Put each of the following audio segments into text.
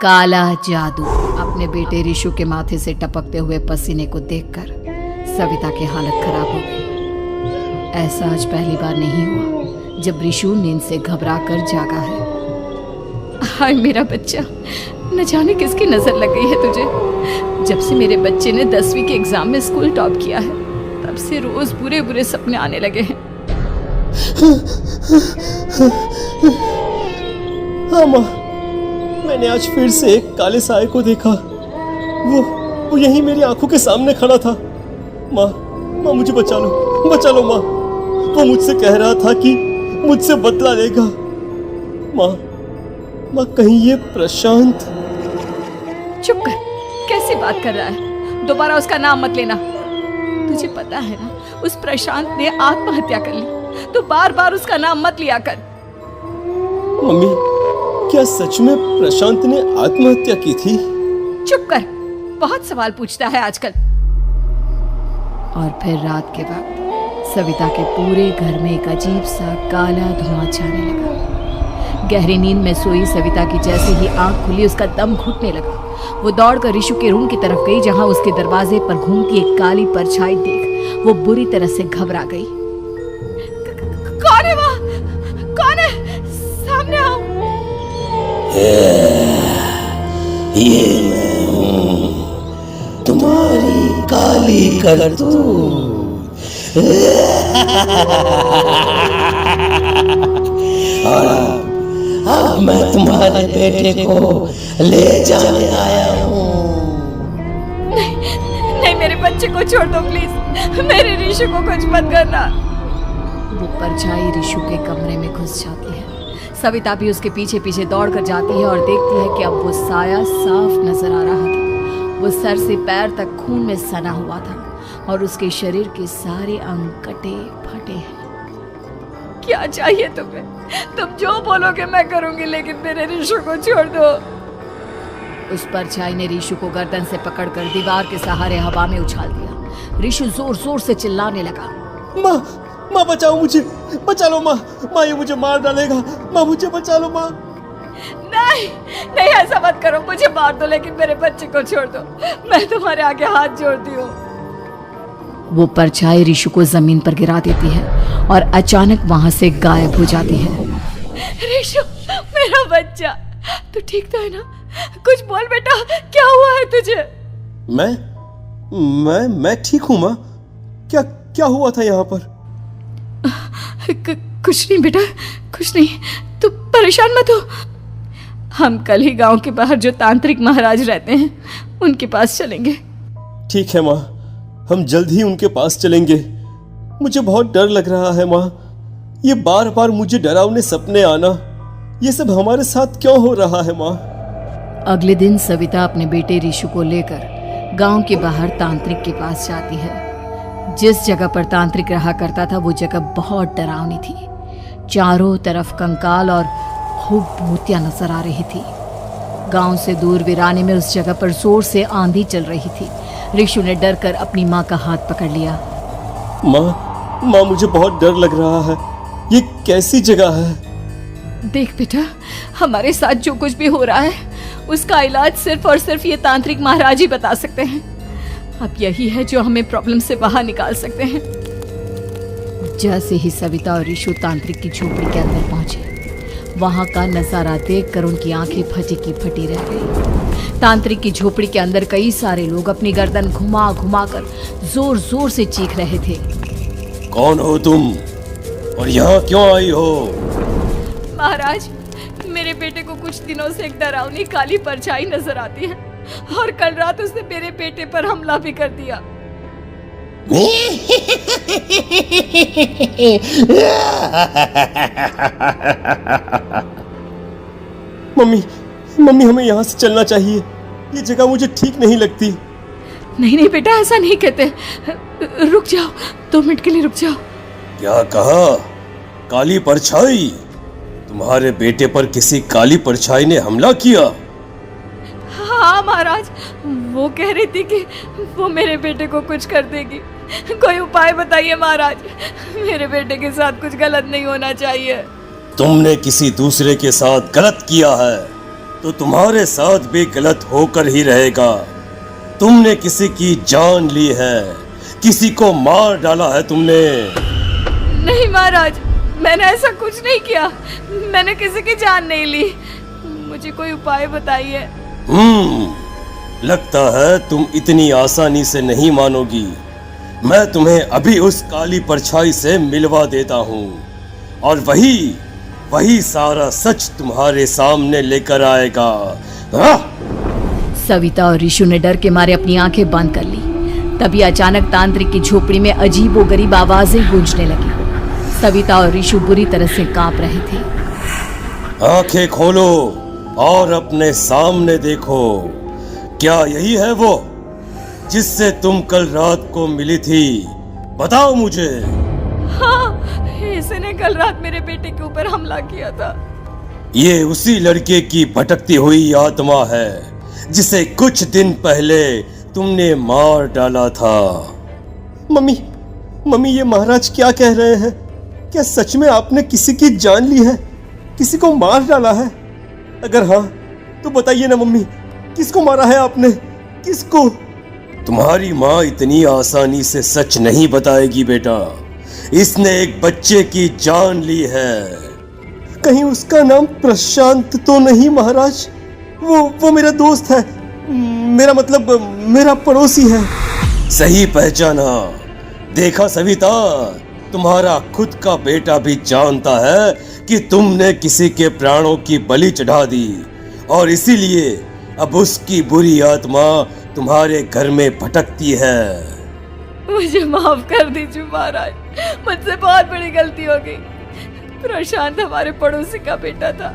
काला जादू। अपने बेटे रिशु के माथे से टपकते हुए पसीने को देखकर सविता की हालत खराब हो गई। ऐसा आज पहली बार नहीं हुआ जब रिशु नींद से घबरा कर जागा है। हाय मेरा बच्चा, न जाने किसकी नजर लग गई है तुझे। जब से मेरे बच्चे ने 10वीं के एग्जाम में स्कूल टॉप किया है तब से रोज बुरे बुरे सपने आने लगे हैं। हाँ माँ, मैंने आज फिर से एक काले साए को देखा। वो यहीं मेरी आंखों के सामने खड़ा था। माँ मुझे बचा लो माँ। वो मुझसे कह रहा था कि मुझसे बदला लेगा। माँ कहीं ये प्रशांत। चुप कर, कैसी बात कर रहा है? दोबारा उसका नाम मत लेना। तुझे पता है ना, उस प्रशांत ने आत्महत्या कर ली, तो बार बार उसका नाम मत लिया कर। मम्मी, क्या सच में प्रशांत ने आत्महत्या की थी? चुप कर, बहुत सवाल पूछता है आजकल। और फिर रात के वक्त सविता के पूरे घर में एक अजीब सा काला धुआं छाने लगा। गहरी नींद में सोई सविता की जैसे ही आंख खुली उसका दम घुटने लगा। वो दौड़कर रिशु के रूम की तरफ गई, जहां उसके दरवाजे पर घूमती एक काली परछाई देख वो बुरी तरह से घबरा गई। कौन है वहाँ? कौन है? सामने आओ। ये मैं हूँ, तुम्हारी काली करतूत। और अब मैं तुम्हारे बेटे को ले जाने आया हूँ। नहीं, मेरे बच्चे को छोड़ दो प्लीज। मेरे रिशु को कुछ मत करना। वो परछाई रिशु के कमरे में घुस जाती है। सविता भी उसके पीछे पीछे दौड़ कर जाती है और देखती है कि अब वो साया साफ नजर आ रहा था। वो सर से पैर तक खून में सना हुआ था और उसके शरीर के सारे अंग कटे फटे हैं। क्या चाहिए तुम्हें? तुम जो बोलोगे मैं करूंगी, लेकिन मेरे रिशु को छोड़ दो। उस परछाई ने रिशु को गर्दन से पकड़कर दीवार के सहारे हवा में उछाल दिया। रिशु जोर जोर से चिल्लाने लगा। माँ बचाओ मुझे, बचा लो माँ। ये मुझे मार डालेगा। माँ मुझे बचा लो माँ। नहीं ऐसा मत करो। मुझे मार दो लेकिन मेरे बच्चे को छोड़ दो। मैं तुम्हारे आगे हाथ जोड़ती हूँ। वो परछाई रिशु को जमीन पर गिरा देती है और अचानक वहां से गायब हो जाती है। रिशु, मेरा बच्चा, तू ठीक तो है ना? कुछ बोल बेटा, क्या हुआ है तुझे? मैं ठीक हूँ माँ। क्या हुआ था यहाँ पर? कुछ नहीं बेटा, कुछ नहीं। तू परेशान मत हो। हम कल ही गांव के बाहर जो तांत्रिक महाराज रहते हैं उनके पास चलेंगे। ठीक है माँ, हम जल्द ही उनके पास चलेंगे। मुझे बहुत डर लग रहा है माँ। ये बार बार मुझे डरावने सपने आना, ये सब हमारे साथ क्यों हो रहा है माँ? अगले दिन सविता अपने बेटे रिशु को लेकर गांव के बाहर तांत्रिक के पास जाती है। जिस जगह पर तांत्रिक रहा करता था वो जगह बहुत डरावनी थी। चारों तरफ कंकाल और खूब भूतियां नजर आ रही थी। गांव से दूर वीराने में उस जगह पर जोर से आंधी चल रही थी। रिशु ने डर कर अपनी माँ का हाथ पकड़ लिया। माँ मुझे बहुत डर लग रहा है। ये कैसी जगह है? देख बेटा, हमारे साथ जो कुछ भी हो रहा है उसका इलाज सिर्फ और सिर्फ ये तांत्रिक महाराज ही बता सकते हैं। अब यही है जो हमें प्रॉब्लम से बाहर निकाल सकते हैं। जैसे ही सविता और रिशु तांत्रिक की झोपड़ी के अंदर पहुंचे, वहां का नजारा देखकर उनकी आंखें फटी की फटी रह गई। तांत्रिक की झोपड़ी के अंदर कई सारे लोग अपनी गर्दन घुमा घुमा कर जोर जोर से चीख रहे थे। कौन हो तुम और यहाँ क्यों आई हो? महाराज, मेरे बेटे को कुछ दिनों से एक डरावनी काली परछाई नजर आती है और कल रात उसने मेरे बेटे पर हमला भी कर दिया। मम्मी हमें यहाँ से चलना चाहिए। ये जगह मुझे ठीक नहीं लगती। नहीं बेटा, ऐसा नहीं कहते। रुक जाओ, 2 मिनट के लिए रुक जाओ। क्या कहा? काली परछाई? तुम्हारे बेटे पर किसी काली परछाई ने हमला किया? हाँ महाराज, वो कह रही थी कि वो मेरे बेटे को कुछ कर देगी। कोई उपाय बताइए महाराज, मेरे बेटे के साथ कुछ गलत नहीं होना चाहिए। तुमने किसी दूसरे के साथ गलत किया है। तो तुम्हारे साथ भी गलत होकर ही रहेगा। तुमने किसी की जान ली है, किसी को मार डाला है तुमने। नहीं महाराज, मैंने ऐसा कुछ नहीं किया। मैंने किसी की जान नहीं ली। मुझे कोई उपाय बताइए। लगता है तुम इतनी आसानी से नहीं मानोगी। मैं तुम्हें अभी उस काली परछाई से मिलवा देता हूँ और वही सारा सच तुम्हारे सामने लेकर आएगा। सविता और ऋषु ने डर के मारे अपनी आंखें बंद कर ली। तभी अचानक तांत्रिक की झोपड़ी में अजीबोगरीब आवाजें गूंजने लगी। सविता और ऋषु बुरी तरह से कांप रहे थे। आंखें खोलो और अपने सामने देखो। क्या यही है वो जिससे तुम कल रात को मिली थी? बताओ मुझे। हाँ, इसने कल रात मेरे बेटे के ऊपर हमला किया था। ये उसी लड़के की भटकती हुई आत्मा है जिसे कुछ दिन पहले तुमने मार डाला था। मम्मी, ये महाराज क्या कह रहे हैं? क्या सच में आपने किसी की जान ली है, किसी को मार डाला है? अगर हाँ तो बताइए ना मम्मी, किसको मारा है आपने? किसको? तुम्हारी माँ इतनी आसानी से सच नहीं बताएगी बेटा। इसने एक बच्चे की जान ली है। कहीं उसका नाम प्रशांत तो नहीं महाराज? वो मेरा दोस्त है, मेरा मतलब मेरा पड़ोसी है। सही पहचाना। देखा सविता, तुम्हारा खुद का बेटा भी जानता है कि तुमने किसी के प्राणों की बलि चढ़ा दी और इसीलिए अब उसकी बुरी आत्मा तुम्हारे घर में भटकती है। मुझे माफ कर दीजिए महाराज, मुझसे बहुत बड़ी गलती हो गई। प्रशांत हमारे पड़ोसी का बेटा था।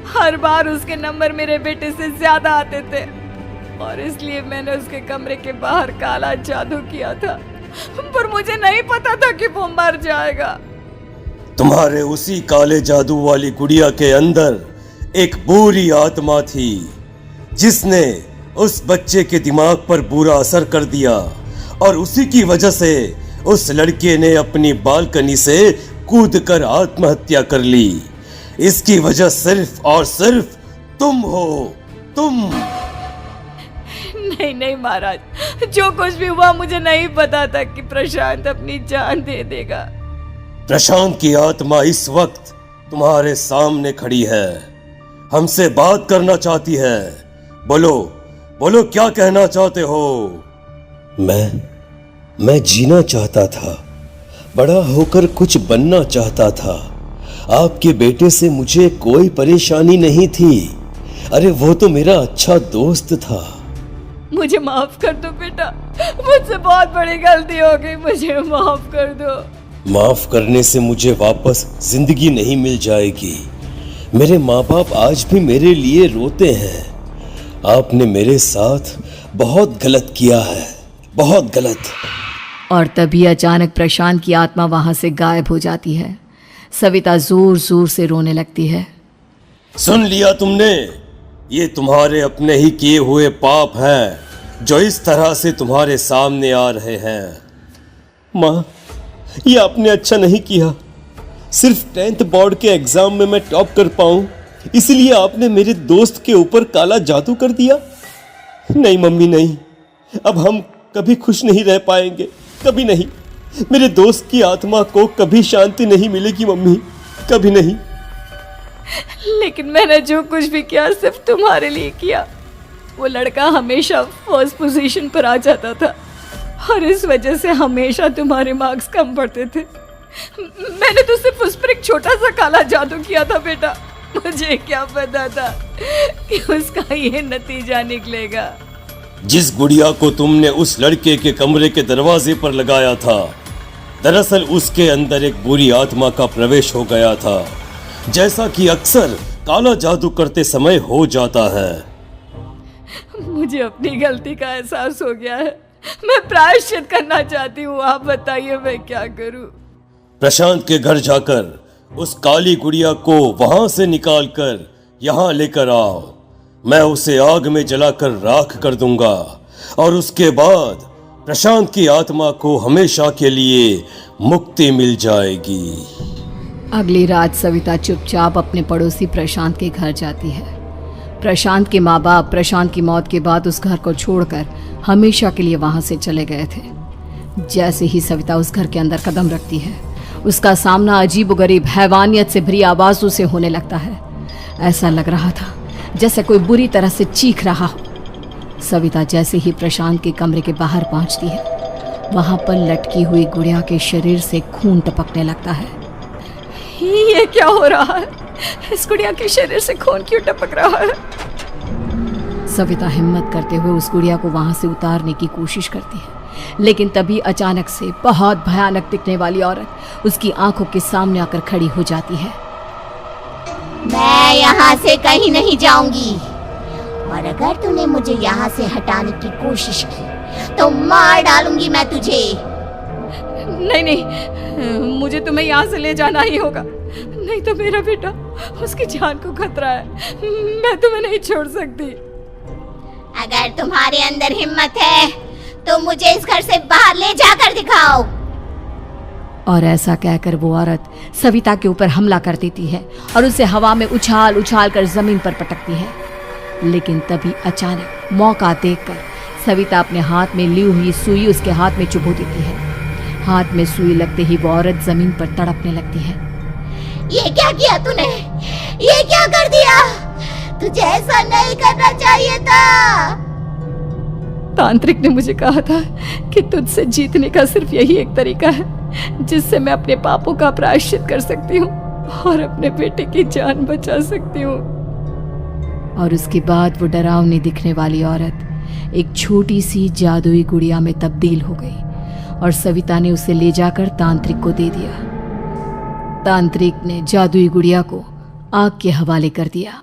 हर बार उसके नंबर मेरे बेटे से ज्यादा आते थे और इसलिए मैंने उसके कमरे के बाहर काला जादू किया था, पर मुझे नहीं पता था कि वो मर जाएगा। तुम्हारे उसी काले जादू वाली गुड़िया के अंदर एक बुरी आत्मा थी जिसने उस बच्चे के दिमाग पर बुरा असर कर दिया और उसी की वजह से उस लड़के ने अपनी बालकनी से कूदकर आत्महत्या कर ली। इसकी वजह सिर्फ और सिर्फ तुम हो, तुम। नहीं महाराज, जो कुछ भी हुआ मुझे नहीं पता था कि प्रशांत अपनी जान दे देगा। प्रशांत की आत्मा इस वक्त तुम्हारे सामने खड़ी है, हमसे बात करना चाहती है। बोलो क्या कहना चाहते हो? मैं जीना चाहता था, बड़ा होकर कुछ बनना चाहता था। आपके बेटे से मुझे कोई परेशानी नहीं थी। अरे वो तो मेरा अच्छा दोस्त था। मुझे माफ कर दो बेटा, मुझसे बहुत बड़ी गलती हो गई, मुझे माफ कर दो। माफ करने से मुझे वापस जिंदगी नहीं मिल जाएगी। मेरे माँ बाप आज भी मेरे लिए रोते हैं। आपने मेरे साथ बहुत गलत किया है, बहुत गलत। और तभी अचानक प्रशांत की आत्मा वहां से गायब हो जाती है। सविता जोर जोर से रोने लगती है। सुन लिया तुमने? ये तुम्हारे अपने ही किए हुए पाप हैं जो इस तरह से तुम्हारे सामने आ रहे हैं। माँ, ये आपने अच्छा नहीं किया। सिर्फ 10th बोर्ड के एग्जाम में मैं टॉप कर पाऊं, इसलिए आपने मेरे दोस्त के ऊपर काला जादू कर दिया। नहीं मम्मी, नहीं, अब हम कभी खुश नहीं रह पाएंगे, कभी नहीं। मेरे दोस्त की आत्मा को कभी शांति नहीं मिलेगी मम्मी, कभी नहीं। लेकिन मैंने जो कुछ भी किया सिर्फ तुम्हारे लिए किया। वो लड़का हमेशा फर्स्ट पोजीशन पर आ जाता था और इस वजह से हमेशा तुम्हारे मार्क्स कम पड़ते थे। मैंने तो सिर्फ उस पर एक छोटा सा काला जादू किया था बेटा। मुझे क्या पता था कि उसका ये नतीजा निकलेगा। जिस गुड़िया को तुमने उस लड़के के कमरे के दरवाजे पर लगाया था, दरअसल उसके अंदर एक बुरी आत्मा का प्रवेश हो गया था, जैसा कि अक्सर काला जादू करते समय हो जाता है। मुझे अपनी गलती का एहसास हो गया है। मैं प्रायश्चित करना चाहती हूँ, आप बताइए मैं क्या करूँ? प्रशांत के घर जाकर उस काली गुड़िया को वहां से निकालकर यहाँ लेकर आओ। मैं उसे आग में जलाकर राख कर दूंगा और उसके बाद प्रशांत की आत्मा को हमेशा के लिए मुक्ति मिल जाएगी। अगली रात सविता चुपचाप अपने पड़ोसी प्रशांत के घर जाती है। प्रशांत के माँ बाप प्रशांत की मौत के बाद उस घर को छोड़कर हमेशा के लिए वहां से चले गए थे। जैसे ही सविता उस घर के अंदर कदम रखती है, उसका सामना अजीबोगरीब हैवानियत से भरी आवाजों से होने लगता है। ऐसा लग रहा था जैसे कोई बुरी तरह से चीख रहा हो। सविता जैसे ही प्रशांत के कमरे के बाहर पहुंचती है, वहां पर लटकी हुई गुड़िया के शरीर से खून टपकने लगता है। ये क्या हो रहा है? इस गुड़िया के शरीर से खून क्यों टपक रहा है? सविता हिम्मत करते हुए उस गुड़िया को वहां से उतारने की कोशिश करती है, लेकिन तभी अचानक से बहुत भयानक दिखने वाली औरत उसकी आंखों के सामने आकर खड़ी हो जाती है। मैं यहाँ से कहीं नहीं जाऊंगी, और अगर तूने मुझे यहाँ से हटाने की कोशिश की तो मार डालूंगी मैं तुझे। नहीं नहीं, मुझे तुम्हें यहाँ से ले जाना ही होगा, नहीं तो मेरा बेटा, उसकी जान को खतरा है। मैं तुम्हें नहीं छोड़ सकती। अगर तुम्हारे अंदर हिम्मत है तो मुझे इस घर से बाहर ले जाकर दिखाओ। और ऐसा कहकर वो औरत सविता के ऊपर हमला कर देती है और उसे हवा में उछाल उछाल कर जमीन पर पटकती है। लेकिन तभी अचानक मौका देखकर सविता अपने हाथ में ली हुई सुई उसके हाथ में चुभो देती है। हाथ में सुई लगते ही वो औरत जमीन पर तड़पने लगती है। ये क्या किया तूने? ये क्या कर दिया? तुझे ऐसा नहीं करना चाहिए था। तांत्रिक ने मुझे कहा था कि तुझसे जीतने का सिर्फ यही एक तरीका है जिससे मैं अपने पापों का प्रायश्चित कर सकती हूँ और अपने बेटे की जान बचा सकती हूँ। और उसके बाद वो डरावनी दिखने वाली औरत एक छोटी सी जादुई गुड़िया में तब्दील हो गई और सविता ने उसे ले जाकर तांत्रिक को दे दिया। तांत्रिक ने जादुई गुड़िया को आग के हवाले कर दिया।